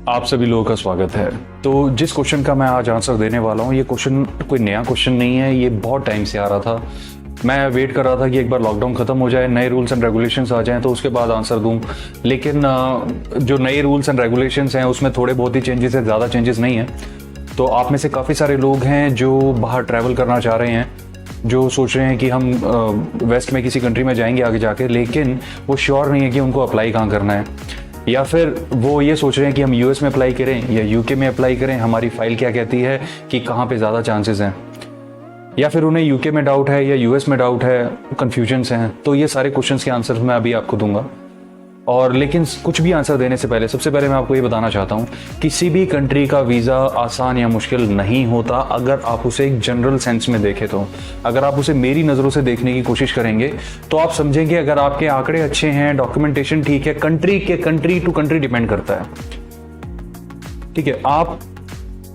आप सभी लोगों का स्वागत है। तो जिस क्वेश्चन का मैं आज आंसर देने वाला हूँ, ये क्वेश्चन कोई नया क्वेश्चन नहीं है, ये बहुत टाइम से आ रहा था। मैं वेट कर रहा था कि एक बार लॉकडाउन खत्म हो जाए, नए रूल्स एंड रेगुलेशंस आ जाएं तो उसके बाद आंसर दूं। लेकिन जो नए रूल्स एंड रेगुलेशंस हैं उसमें थोड़े बहुत ही चेंजेस है, ज़्यादा चेंजेस नहीं है। तो आप में से काफ़ी सारे लोग हैं जो बाहर ट्रैवल करना चाह रहे हैं, जो सोच रहे हैं कि हम वेस्ट में किसी कंट्री में जाएंगे आगे जाके, लेकिन वो श्योर नहीं है कि उनको अप्लाई कहाँ करना है, या फिर वो ये सोच रहे हैं कि हम यूएस में अप्लाई करें या यूके में अप्लाई करें, हमारी फाइल क्या कहती है कि कहाँ पे ज़्यादा चांसेस हैं, या फिर उन्हें यूके में डाउट है या यूएस में डाउट है, कन्फ्यूजन्स हैं। तो ये सारे क्वेश्चंस के आंसर मैं अभी आपको दूंगा। और लेकिन कुछ भी आंसर देने से पहले सबसे पहले मैं आपको ये बताना चाहता हूँ, किसी भी कंट्री का वीज़ा आसान या मुश्किल नहीं होता अगर आप उसे एक जनरल सेंस में देखें। तो अगर आप उसे मेरी नज़रों से देखने की कोशिश करेंगे तो आप समझेंगे, अगर आपके आंकड़े अच्छे हैं, डॉक्यूमेंटेशन ठीक है, कंट्री टू कंट्री डिपेंड करता है। ठीक है, आप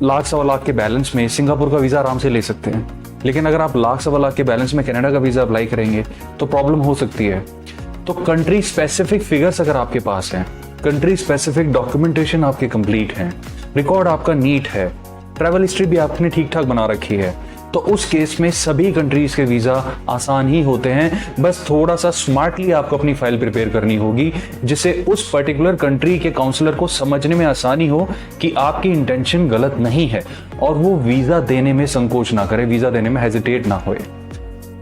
लाख सवा लाख के बैलेंस में सिंगापुर का वीज़ा आराम से ले सकते हैं, लेकिन अगर आप लाख सवा लाख के बैलेंस में कनाडा का वीज़ा अप्लाई करेंगे तो प्रॉब्लम हो सकती है। तो कंट्री स्पेसिफिक फिगर्स अगर आपके पास हैं, कंट्री स्पेसिफिक डॉक्यूमेंटेशन आपके कंप्लीट हैं, रिकॉर्ड आपका नीट है, ट्रैवल हिस्ट्री भी आपने ठीक ठाक बना रखी है, तो उस केस में सभी कंट्रीज के वीज़ा आसान ही होते हैं। बस थोड़ा सा स्मार्टली आपको अपनी फाइल प्रिपेयर करनी होगी, जिससे उस पर्टिकुलर कंट्री के काउंसलर को समझने में आसानी हो कि आपकी इंटेंशन गलत नहीं है और वो वीज़ा देने में संकोच ना करे, वीज़ा देने में हेजिटेट ना होए।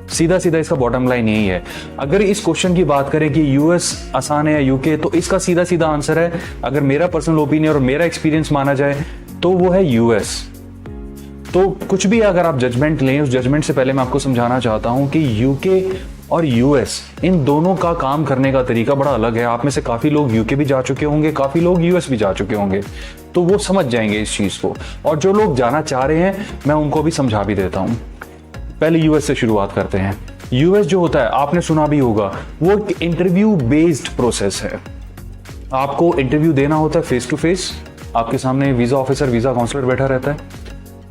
सीधा सीधा इसका बॉटम लाइन यही है। अगर इस क्वेश्चन की बात करें कि यूएस आसान है या यूके, तो इसका सीधा सीधा आंसर है, अगर मेरा पर्सनल ओपिनियन और मेरा एक्सपीरियंस माना जाए तो वो है यूएस। तो कुछ भी अगर आप जजमेंट लें, उस जजमेंट से पहले मैं आपको समझाना चाहता हूं कि यूके और यूएस, इन दोनों का काम करने का तरीका बड़ा अलग है। आप में से काफी लोग यूके भी जा चुके होंगे, काफी लोग यूएस भी जा चुके होंगे, तो वो समझ जाएंगे इस चीज को। और जो लोग जाना चाह रहे हैं मैं उनको भी समझा भी देता हूं। पहले यूएस से शुरुआत करते हैं। यूएस जो होता है, आपने सुना भी होगा, वो एक इंटरव्यू बेस्ड प्रोसेस है। आपको इंटरव्यू देना होता है फेस टू फेस, आपके सामने वीजा ऑफिसर, वीजा काउंसलर बैठा रहता है,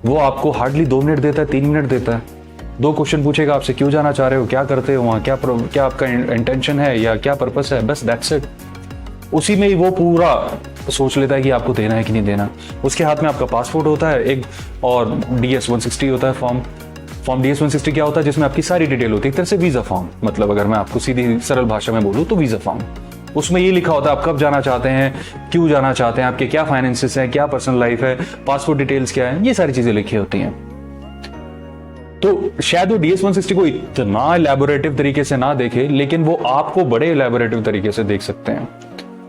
वो आपको हार्डली 2 मिनट देता है, 3 मिनट देता है। 2 क्वेश्चन पूछेगा आपसे, क्यों जाना चाह रहे हो, क्या करते हो वहाँ, क्या आपका इंटेंशन है या क्या पर्पस है, बस दैट्स इट। उसी में ही वो पूरा सोच लेता है कि आपको देना है कि नहीं देना। उसके हाथ में आपका पासपोर्ट होता है एक, और DS-160 होता है फॉर्म DS-160 क्या होता है, जिसमें आपकी सारी डिटेल होती है, एक तरह से वीजा फॉर्म। मतलब अगर मैं आपको सीधी सरल भाषा में बोलूँ तो वीजा फॉर्म। उसमें ये लिखा होता है आप कब जाना चाहते हैं, क्यों जाना चाहते हैं, आपके क्या फाइनेंसेस हैं, क्या पर्सनल लाइफ है, पासपोर्ट डिटेल्स क्या है, ये सारी चीजें लिखी होती हैं। तो शायद वो DS-160 को इतना इलेबोरेटिव तरीके से ना देखे, लेकिन वो आपको बड़े इलेबोरेटिव तरीके से देख सकते हैं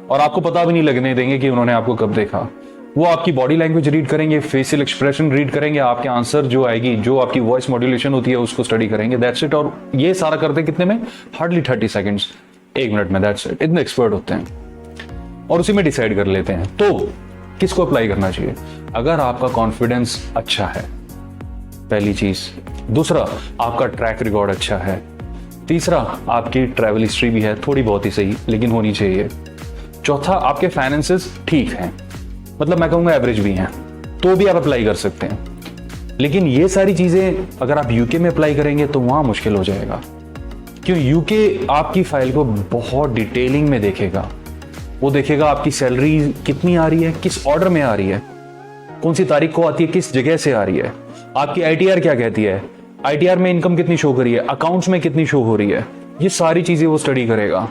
और आपको पता भी नहीं लगने देंगे कि उन्होंने आपको कब देखा। वो आपकी बॉडी लैंग्वेज रीड करेंगे, फेशियल एक्सप्रेशन रीड करेंगे, आपके आंसर जो आएगी, जो आपकी वॉइस मॉड्यूलेशन होती है उसको स्टडी करेंगे, दैट्स इट। और ये सारा करते कितने में, हार्डली 30 सेकेंड्स, 1 मिनट में, दैट्स इट। इतने एक्सपर्ट होते हैं और उसी में डिसाइड कर लेते हैं। तो किसको अप्लाई करना चाहिए? अगर आपका कॉन्फिडेंस अच्छा है, पहली चीज। दूसरा, आपका ट्रैक रिकॉर्ड अच्छा है। तीसरा, आपकी ट्रैवल हिस्ट्री भी है, थोड़ी बहुत ही सही लेकिन होनी चाहिए। चौथा, आपके फाइनेंसेस ठीक हैं, मतलब मैं कहूंगा एवरेज भी हैं, तो भी आप अप्लाई कर सकते हैं। लेकिन ये सारी चीजें अगर आप यूके में अप्लाई करेंगे तो वहां मुश्किल हो जाएगा, क्यों? यूके आपकी फाइल को बहुत डिटेलिंग में देखेगा। वो देखेगा आपकी सैलरी कितनी आ रही है, किस ऑर्डर में आ रही है, कौन सी तारीख को आती है, किस जगह से आ रही है, आपकी ITR क्या कहती है, ITR में इनकम कितनी शो करी है, अकाउंट्स में कितनी शो हो रही है, ये सारी चीजें वो स्टडी करेगा।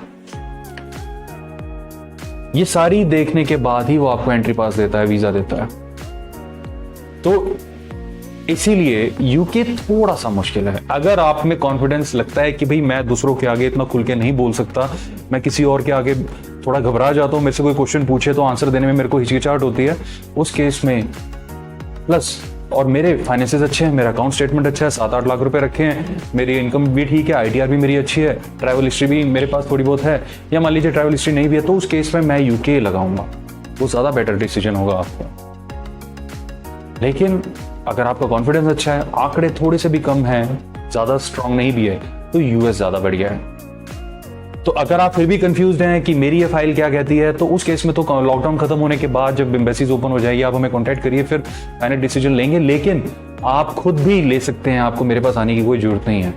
ये सारी देखने के बाद ही वो आपको एंट्री पास देता है, वीजा देता है। तो इसीलिए यूके थोड़ा सा मुश्किल है। अगर आप में कॉन्फिडेंस लगता है कि भाई मैं दूसरों के आगे इतना खुल के नहीं बोल सकता, मैं किसी और के आगे थोड़ा घबरा जाता हूं, मेरे से कोई क्वेश्चन पूछे तो आंसर देने में मेरे को हिचकिचाहट होती है, उस केस में प्लस और मेरे फाइनेंसेस अच्छे हैं, मेरा अकाउंट स्टेटमेंट अच्छा है, 7-8 लाख रुपए रखे हैं, मेरी इनकम भी ठीक है, ITR भी मेरी अच्छी है, ट्रैवल हिस्ट्री भी मेरे पास थोड़ी बहुत है, या मान लीजिए ट्रैवल हिस्ट्री नहीं भी है, तो उस केस में मैं यूके लगाऊंगा, वो ज्यादा बेटर डिसीजन होगा आपका। लेकिन अगर आपका कॉन्फिडेंस अच्छा है, आंकड़े थोड़े से भी कम हैं, ज्यादा स्ट्रांग नहीं भी है, तो यूएस ज्यादा बढ़िया है। तो अगर आप फिर भी कंफ्यूज्ड हैं कि मेरी ये फाइल क्या कहती है, तो उस केस में तो लॉकडाउन खत्म होने के बाद जब एम्बेसीज ओपन हो जाएगी, आप हमें कांटेक्ट करिए, फिर फाइनल डिसीजन लेंगे। लेकिन आप खुद भी ले सकते हैं, आपको मेरे पास आने की कोई जरूरत नहीं है।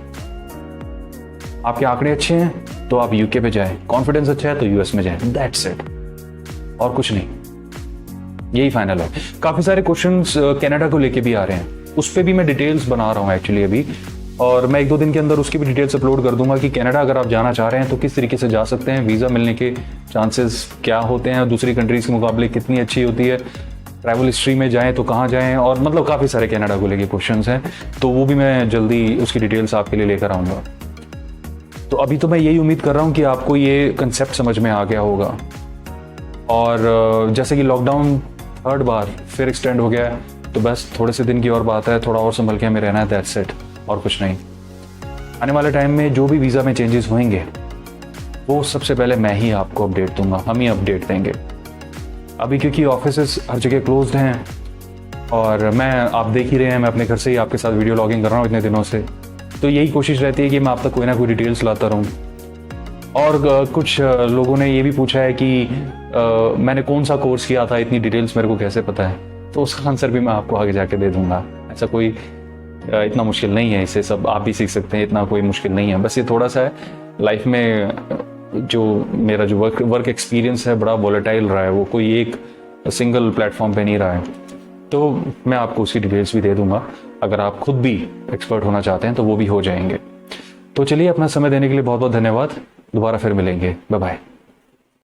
आपके आंकड़े अच्छे हैं तो आप यूके पे जाएं, कॉन्फिडेंस अच्छा है तो यूएस में जाएं, दैट्स इट, और कुछ नहीं। यही फाइनल है। काफ़ी सारे क्वेश्चंस कनाडा को लेके भी आ रहे हैं, उस पर भी मैं डिटेल्स बना रहा हूँ एक्चुअली अभी, और मैं 1-2 दिन के अंदर उसकी भी डिटेल्स अपलोड कर दूंगा कि कनाडा अगर आप जाना चाह रहे हैं तो किस तरीके से जा सकते हैं, वीज़ा मिलने के चांसेस क्या होते हैं, दूसरी कंट्रीज़ के मुकाबले कितनी अच्छी होती है, ट्रैवल हिस्ट्री में जाएँ तो कहाँ जाएँ, और मतलब काफ़ी सारे कनाडा को लेके क्वेश्चंस हैं, तो वो भी मैं जल्दी उसकी डिटेल्स आपके लिए लेकर आऊँगा। तो अभी तो मैं यही उम्मीद कर रहा हूँ कि आपको ये कंसेप्ट समझ में आ गया होगा, और जैसे कि लॉकडाउन 3rd बार फिर एक्सटेंड हो गया है, तो बस थोड़े से दिन की और बात है, थोड़ा और संभल के हमें रहना है, दैट्स इट, और कुछ नहीं। आने वाले टाइम में जो भी वीज़ा में चेंजेस होंगे वो सबसे पहले मैं ही आपको अपडेट दूंगा, हम ही अपडेट देंगे। अभी क्योंकि ऑफिसेस हर जगह क्लोज्ड हैं, और मैं, आप देख ही रहे हैं, मैं अपने घर से ही आपके साथ वीडियो लॉगिंग कर रहा हूँ इतने दिनों से, तो यही कोशिश रहती है कि मैं आप तक कोई ना कोई डिटेल्स लाता रहूँ। और कुछ लोगों ने ये भी पूछा है कि मैंने कौन सा कोर्स किया था, इतनी डिटेल्स मेरे को कैसे पता है, तो उसका आंसर भी मैं आपको आगे जाके दे दूंगा। ऐसा कोई इतना मुश्किल नहीं है, इसे सब आप भी सीख सकते हैं, इतना कोई मुश्किल नहीं है। बस ये थोड़ा सा है लाइफ में, जो मेरा जो वर्क एक्सपीरियंस है बड़ा वॉलेटाइल रहा है, वो कोई एक सिंगल प्लेटफॉर्म पे नहीं रहा है, तो मैं आपको उसकी डिटेल्स भी दे दूंगा। अगर आप खुद भी एक्सपर्ट होना चाहते हैं तो वो भी हो जाएंगे। तो चलिए, अपना समय देने के लिए बहुत बहुत धन्यवाद। दोबारा फिर मिलेंगे, बाय बाय।